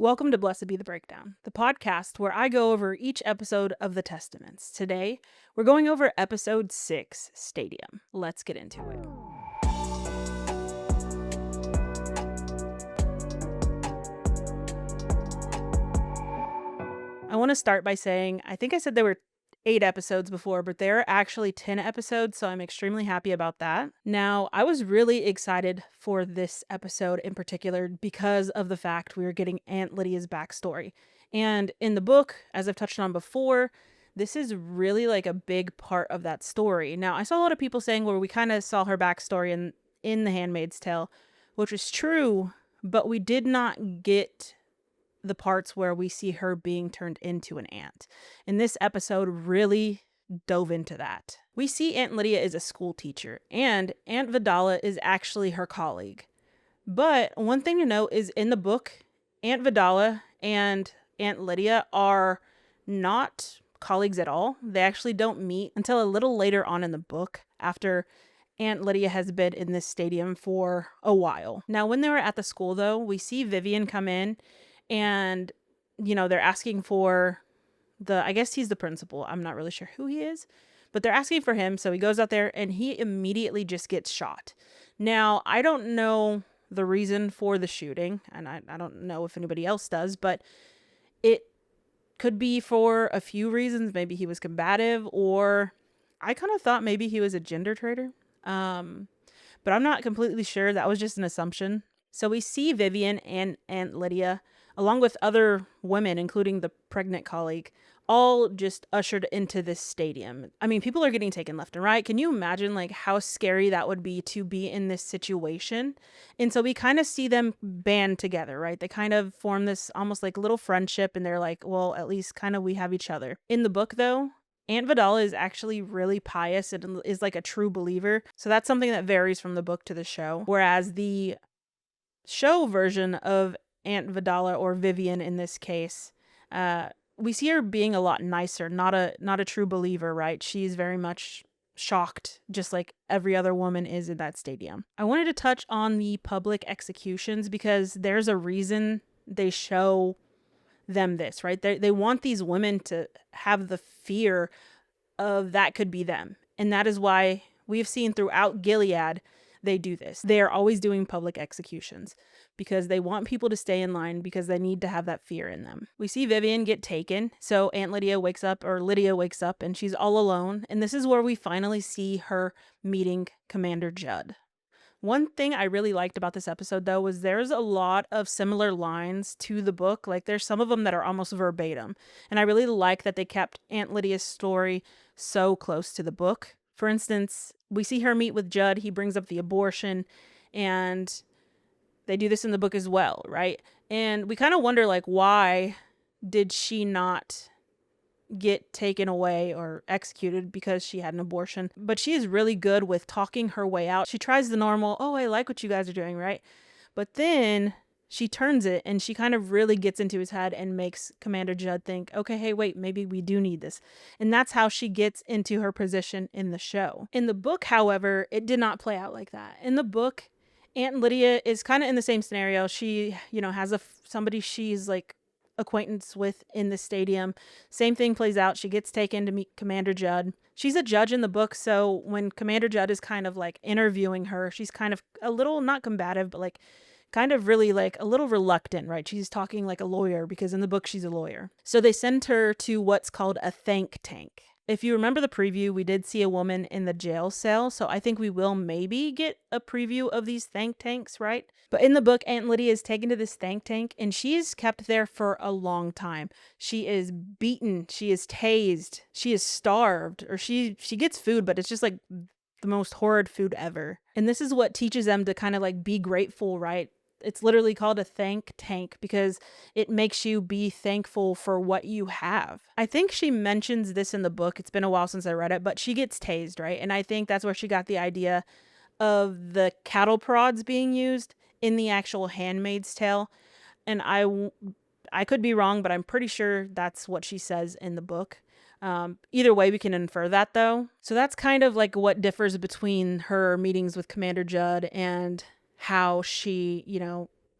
Welcome to Blessed Be the Breakdown, the podcast where I go over each episode of the Testaments. Today, we're going over episode 6, Stadium. Let's get into it. I want to start by saying, I think I said there were 8 episodes before, but there are actually 10 episodes, so I'm extremely happy about that. Now, I was really excited for this episode in particular because of the fact we were getting Aunt Lydia's backstory. And in the book, as I've touched on before, this is really like a big part of that story. Now, I saw a lot of people saying where we kind of saw her backstory in The Handmaid's Tale, which is true, but we did not get the parts where we see her being turned into an ant. And this episode really dove into that. We see Aunt Lydia is a school teacher, and Aunt Vidala is actually her colleague. But one thing to note is in the book, Aunt Vidala and Aunt Lydia are not colleagues at all. They actually don't meet until a little later on in the book, after Aunt Lydia has been in this stadium for a while. Now, when they were at the school, though, we see Vivian come in and, they're asking for I guess he's the principal. I'm not really sure who he is, but they're asking for him. So he goes out there and he immediately just gets shot. Now, I don't know the reason for the shooting, and I don't know if anybody else does, but it could be for a few reasons. Maybe he was combative, or I kind of thought maybe he was a gender traitor. But I'm not completely sure. That was just an assumption. So we see Vivian and Aunt Lydia, along with other women, including the pregnant colleague, all just ushered into this stadium. I mean, people are getting taken left and right. Can you imagine how scary that would be to be in this situation? And so we kind of see them band together, right? They kind of form this almost like little friendship, and they're like, well, at least kind of we have each other. In the book, though, Aunt Vidala is actually really pious and is like a true believer. So that's something that varies from the book to the show. Whereas the show version of Aunt Vidala, or Vivian in this case, we see her being a lot nicer, not a true believer, right? She's very much shocked, just like every other woman is in that stadium. I wanted to touch on the public executions because there's a reason they show them this, right? They want these women to have the fear of that could be them. And that is why we've seen throughout Gilead, they do this. They are always doing public executions because they want people to stay in line, because they need to have that fear in them. We see Vivian get taken. So Aunt Lydia wakes up, and she's all alone. And this is where we finally see her meeting Commander Judd. One thing I really liked about this episode, though, was there's a lot of similar lines to the book. Like, there's some of them that are almost verbatim. And I really like that they kept Aunt Lydia's story so close to the book. For instance, we see her meet with Judd. He brings up the abortion, and they do this in the book as well, right? And we kind of wonder, why did she not get taken away or executed because she had an abortion? But she is really good with talking her way out. She tries the normal, oh, I like what you guys are doing, right? But then she turns it, and she kind of really gets into his head and makes Commander Judd think, okay, hey, wait, maybe we do need this. And that's how she gets into her position in the show. In the book, however, it did not play out like that. In the book, Aunt Lydia is kind of in the same scenario. She, has somebody she's acquaintance with in the stadium. Same thing plays out. She gets taken to meet Commander Judd. She's a judge in the book, so when Commander Judd is kind of interviewing her, she's kind of a little, not combative, but kind of really a little reluctant, right? She's talking like a lawyer, because in the book she's a lawyer. So they send her to what's called a think tank. If you remember the preview, we did see a woman in the jail cell, so I think we will maybe get a preview of these think tanks, right? But in the book, Aunt Lydia is taken to this think tank, and she is kept there for a long time. She is beaten, she is tased, she is starved, or she gets food, but it's just the most horrid food ever. And this is what teaches them to kind of be grateful, right? It's literally called a thank tank because it makes you be thankful for what you have. I think she mentions this in the book. It's been a while since I read it, but she gets tased, right? And I think that's where she got the idea of the cattle prods being used in the actual Handmaid's Tale. And I could be wrong, but I'm pretty sure that's what she says in the book. Either way, we can infer that, though. So that's kind of what differs between her meetings with Commander Judd and how she,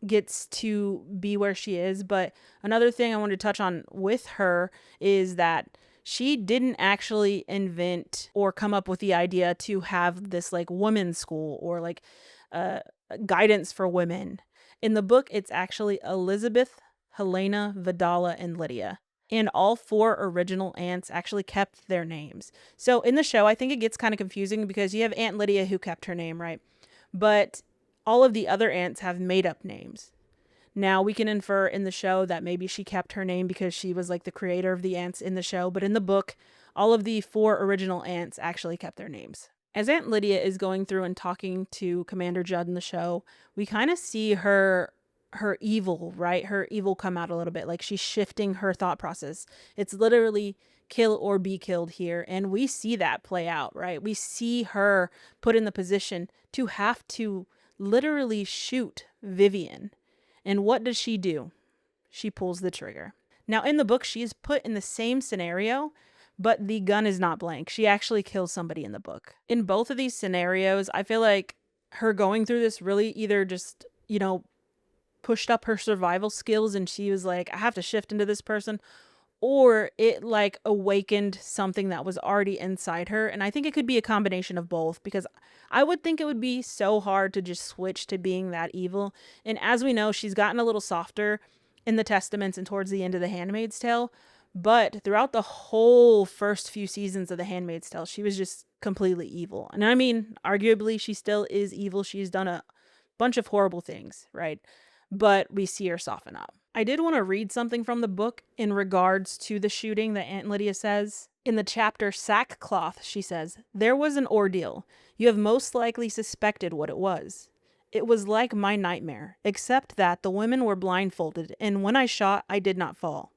gets to be where she is. But another thing I wanted to touch on with her is that she didn't actually invent or come up with the idea to have this like women's school or like uh, guidance for women. In the book, it's actually Elizabeth, Helena, Vidala, and Lydia. And all four original aunts actually kept their names. So in the show, I think it gets kind of confusing because you have Aunt Lydia who kept her name, right? But all of the other aunts have made up names. Now, we can infer in the show that maybe she kept her name because she was like the creator of the ants in the show, but in the book, all of the four original ants actually kept their names. As Aunt Lydia is going through and talking to Commander Judd in the show, we kind of see her evil, right? Her evil come out a little bit. Like she's shifting her thought process. It's literally kill or be killed here, and we see that play out, right? We see her put in the position to have to literally shoot Vivian. And what does she do? She pulls the trigger. Now, in the book, she is put in the same scenario, but the gun is not blank. She actually kills somebody in the book. In both of these scenarios, I feel like her going through this really either just, pushed up her survival skills and she was like, I have to shift into this person, or it like awakened something that was already inside her. And I think it could be a combination of both, because I would think it would be so hard to just switch to being that evil. And as we know, she's gotten a little softer in the Testaments and towards the end of The Handmaid's Tale. But throughout the whole first few seasons of The Handmaid's Tale, she was just completely evil. And I mean, arguably, she still is evil. She's done a bunch of horrible things, right? But we see her soften up. I did want to read something from the book in regards to the shooting that Aunt Lydia says. In the chapter Sackcloth, she says, "There was an ordeal. You have most likely suspected what it was. It was like my nightmare, except that the women were blindfolded, and when I shot, I did not fall.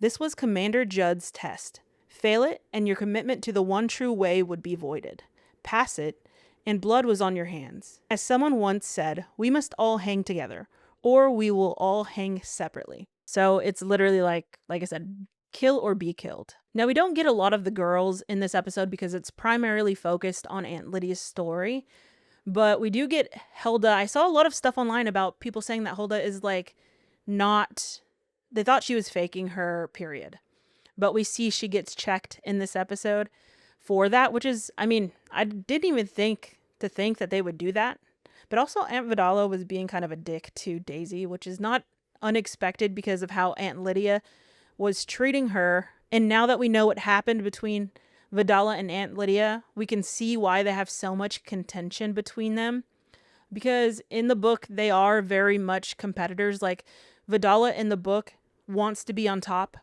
This was Commander Judd's test. Fail it, and your commitment to the one true way would be voided. Pass it, and blood was on your hands. As someone once said, we must all hang together, or we will all hang separately." So it's literally like I said, kill or be killed. Now, we don't get a lot of the girls in this episode because it's primarily focused on Aunt Lydia's story, but we do get Hilda. I saw a lot of stuff online about people saying that Hilda is like not, they thought she was faking her period, but we see she gets checked in this episode for that, which is, I mean, I didn't even think that they would do that. But also Aunt Vidala was being kind of a dick to Daisy, which is not unexpected because of how Aunt Lydia was treating her. And now that we know what happened between Vidala and Aunt Lydia, we can see why they have so much contention between them. Because in the book, they are very much competitors. Like Vidala in the book wants to be on top,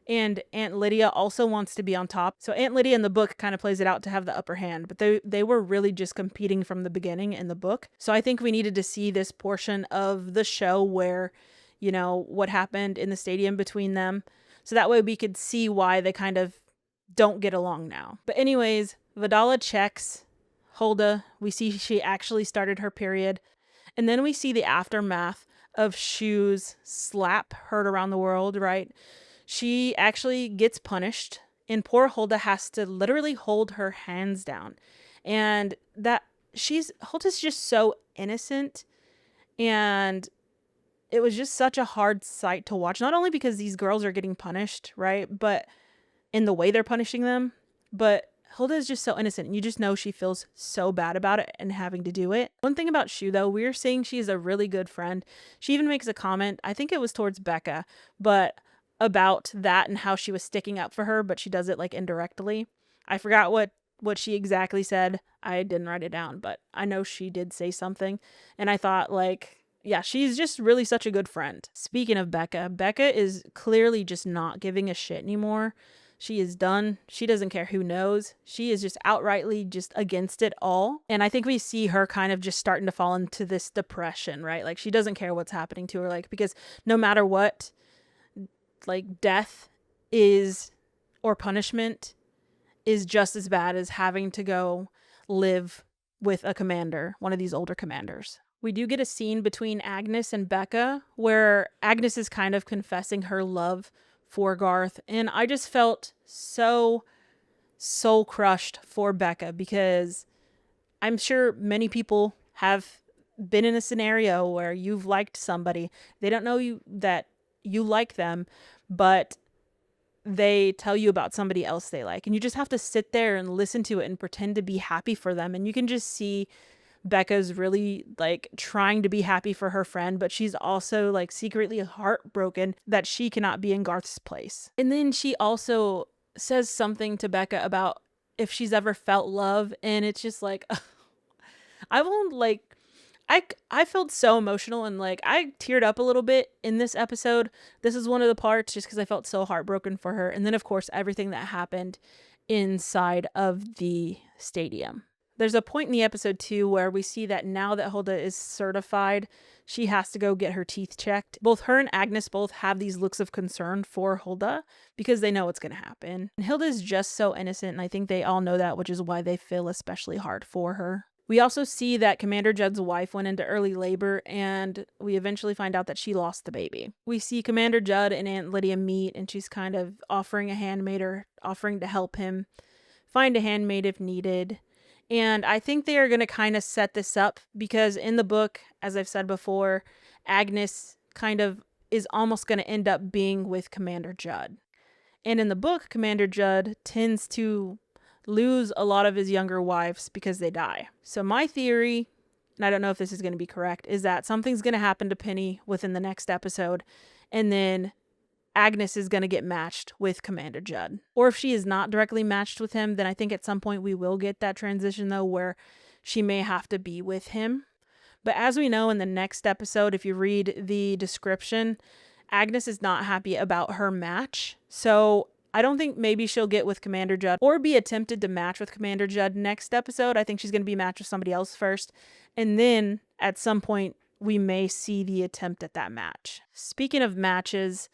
and Aunt Lydia also wants to be on top. So Aunt Lydia in the book kind of plays it out to have the upper hand, but they were really just competing from the beginning in the book. So I think we needed to see this portion of the show where, what happened in the stadium between them. So that way we could see why they kind of don't get along now. But anyways, Vidala checks Hulda. We see she actually started her period. And then we see the aftermath of Shu's slap heard around the world, right? She actually gets punished, and poor Hulda has to literally hold her hands down. And Hulda's just so innocent, and it was just such a hard sight to watch. Not only because these girls are getting punished, right, but in the way they're punishing them, but Hilda is just so innocent, and you just know she feels so bad about it and having to do it. One thing about Shu, though, we're seeing she's a really good friend. She even makes a comment, I think it was towards Becca, but about that and how she was sticking up for her, but she does it like indirectly. I forgot what she exactly said. I didn't write it down, but I know she did say something. And I thought yeah, she's just really such a good friend. Speaking of Becca, Becca is clearly just not giving a shit anymore. She is done. She doesn't care who knows. She is just outrightly just against it all. And I think we see her kind of just starting to fall into this depression, right? Like she doesn't care what's happening to her, because no matter what, death is, or punishment is just as bad as having to go live with a commander, one of these older commanders. We do get a scene between Agnes and Becca where Agnes is kind of confessing her love for Garth, and I just felt so crushed for Becca, because I'm sure many people have been in a scenario where you've liked somebody. They don't know that you like them, but they tell you about somebody else they like. And you just have to sit there and listen to it and pretend to be happy for them. And you can just see Becca's really like trying to be happy for her friend, but she's also like secretly heartbroken that she cannot be in Garth's place. And then she also says something to Becca about if she's ever felt love. And it's just like, I won't like, I felt so emotional and like I teared up a little bit in this episode. This is one of the parts just because I felt so heartbroken for her. And then of course everything that happened inside of the stadium. There's a point in the episode too where we see that now that Hulda is certified, she has to go get her teeth checked. Both her and Agnes both have these looks of concern for Hulda because they know what's going to happen. And Hilda is just so innocent, and I think they all know that, which is why they feel especially hard for her. We also see that Commander Judd's wife went into early labor, and we eventually find out that she lost the baby. We see Commander Judd and Aunt Lydia meet, and she's kind of offering a handmaid or offering to help him find a handmaid if needed. And I think they are going to kind of set this up because in the book, as I've said before, Agnes kind of is almost going to end up being with Commander Judd. And in the book, Commander Judd tends to lose a lot of his younger wives because they die. So my theory, and I don't know if this is going to be correct, is that something's going to happen to Penny within the next episode, and then Agnes is going to get matched with Commander Judd. Or if she is not directly matched with him, then I think at some point we will get that transition though where she may have to be with him. But as we know in the next episode, if you read the description, Agnes is not happy about her match. So I don't think maybe she'll get with Commander Judd or be attempted to match with Commander Judd next episode. I think she's going to be matched with somebody else first. And then at some point, we may see the attempt at that match. Speaking of matches,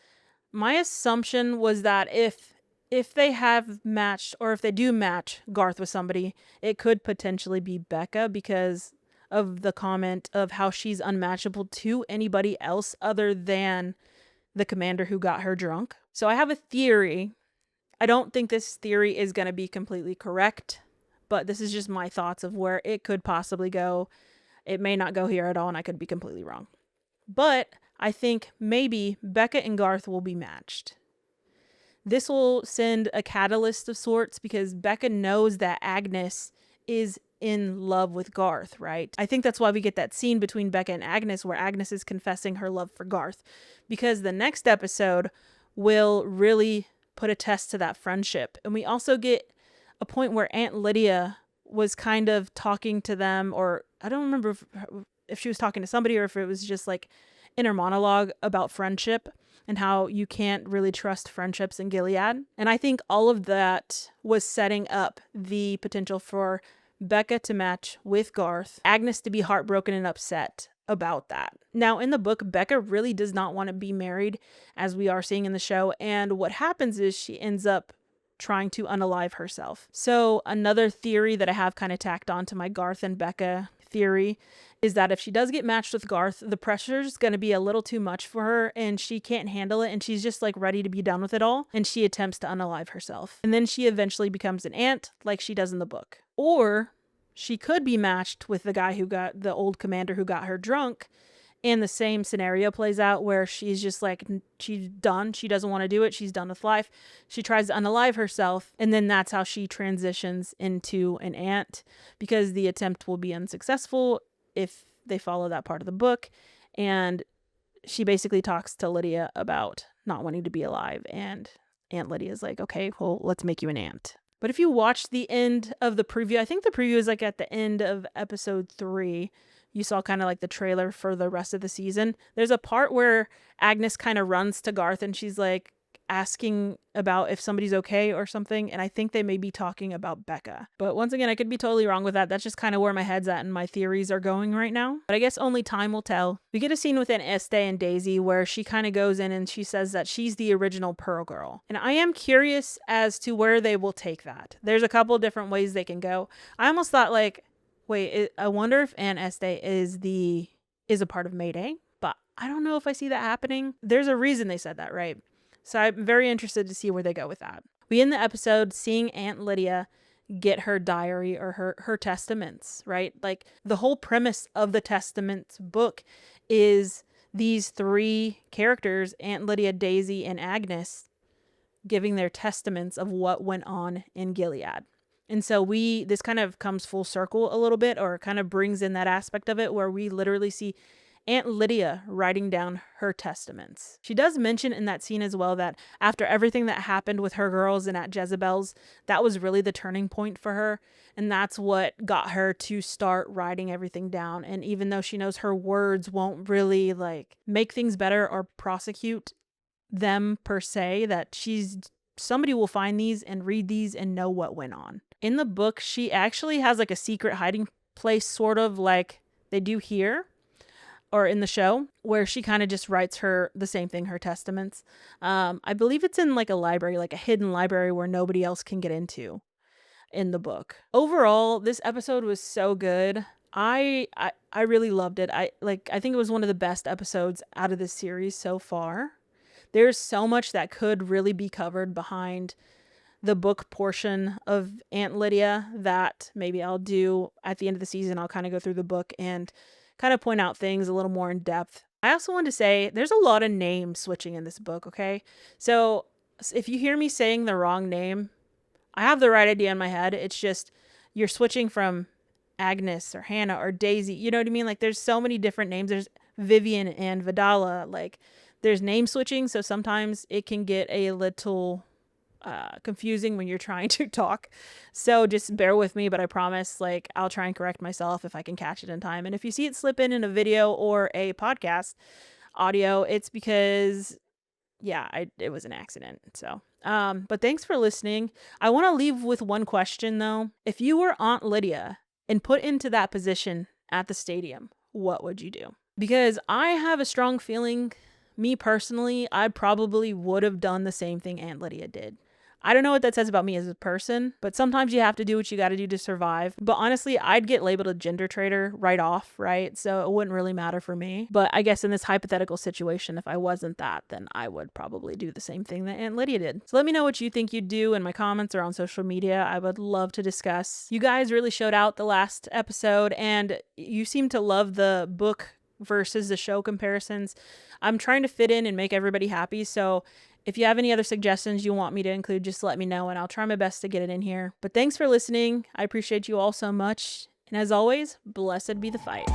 my assumption was that if they have matched or if they do match Garth with somebody, it could potentially be Becca because of the comment of how she's unmatchable to anybody else other than the commander who got her drunk. So I have a theory. I don't think this theory is going to be completely correct, but this is just my thoughts of where it could possibly go. It may not go here at all, and I could be completely wrong. But I think maybe Becca and Garth will be matched. This will send a catalyst of sorts because Becca knows that Agnes is in love with Garth, right? I think that's why we get that scene between Becca and Agnes where Agnes is confessing her love for Garth, because the next episode will really put a test to that friendship. And we also get a point where Aunt Lydia was kind of talking to them, or I don't remember if she was talking to somebody or if it was just like inner monologue about friendship and how you can't really trust friendships in Gilead. And I think all of that was setting up the potential for Becca to match with Garth, Agnes to be heartbroken and upset about that. Now, in the book, Becca really does not want to be married, as we are seeing in the show, and what happens is she ends up trying to unalive herself. So another theory that I have kind of tacked on to my Garth and Becca theory is that if she does get matched with Garth, the pressure is going to be a little too much for her and she can't handle it and she's just like ready to be done with it all, and she attempts to unalive herself. And then she eventually becomes an aunt like she does in the book. Or she could be matched with the guy who got the old commander who got her drunk, and the same scenario plays out where she's just like, she's done. She doesn't want to do it. She's done with life. She tries to unalive herself. And then that's how she transitions into an aunt, because the attempt will be unsuccessful if they follow that part of the book. And she basically talks to Lydia about not wanting to be alive. And Aunt Lydia's like, okay, well, let's make you an aunt. But if you watch the end of the preview, I think the preview is like at the end of episode 3. You saw kind of like the trailer for the rest of the season. There's a part where Agnes kind of runs to Garth and she's like asking about if somebody's okay or something. And I think they may be talking about Becca. But once again, I could be totally wrong with that. That's just kind of where my head's at and my theories are going right now. But I guess only time will tell. We get a scene within Estee and Daisy where she kind of goes in and she says that she's the original Pearl Girl. And I am curious as to where they will take that. There's a couple different ways they can go. I almost thought like, wait, I wonder if Aunt Estee is a part of Mayday, but I don't know if I see that happening. There's a reason they said that, right? So I'm very interested to see where they go with that. We end the episode seeing Aunt Lydia get her diary or her testaments, right? Like the whole premise of the Testaments book is these three characters, Aunt Lydia, Daisy, and Agnes, giving their testaments of what went on in Gilead. And so this kind of comes full circle a little bit, or kind of brings in that aspect of it where we literally see Aunt Lydia writing down her testaments. She does mention in that scene as well that after everything that happened with her girls and at Jezebel's, that was really the turning point for her. And that's what got her to start writing everything down. And even though she knows her words won't really like make things better or prosecute them per se, that somebody will find these and read these and know what went on. In the book, she actually has like a secret hiding place, sort of like they do here or in the show, where she kind of just writes the same thing, her testaments. I believe it's in like a library, like a hidden library where nobody else can get into in the book. Overall, this episode was so good. I really loved it. I think it was one of the best episodes out of this series so far. There's so much that could really be covered behind the book portion of Aunt Lydia that maybe I'll do at the end of the season. I'll kind of go through the book and kind of point out things a little more in depth. I also want to say there's a lot of name switching in this book, okay? So if you hear me saying the wrong name, I have the right idea in my head. It's just you're switching from Agnes or Hannah or Daisy. You know what I mean? Like there's so many different names. There's Vivian and Vidala. Like there's name switching. So sometimes it can get a little confusing when you're trying to talk. So just bear with me, but I promise like I'll try and correct myself if I can catch it in time. And if you see it slip in a video or a podcast audio, it's because it was an accident. So, but thanks for listening. I want to leave with one question though. If you were Aunt Lydia and put into that position at the stadium, what would you do? Because I have a strong feeling, me personally, I probably would have done the same thing Aunt Lydia did. I don't know what that says about me as a person, but sometimes you have to do what you got to do to survive. But honestly, I'd get labeled a gender traitor right off, right? So it wouldn't really matter for me. But I guess in this hypothetical situation, if I wasn't that, then I would probably do the same thing that Aunt Lydia did. So let me know what you think you'd do in my comments or on social media. I would love to discuss. You guys really showed out the last episode, and you seem to love the book versus the show comparisons. I'm trying to fit in and make everybody happy. So if you have any other suggestions you want me to include, just let me know and I'll try my best to get it in here. But thanks for listening. I appreciate you all so much. And as always, blessed be the fight.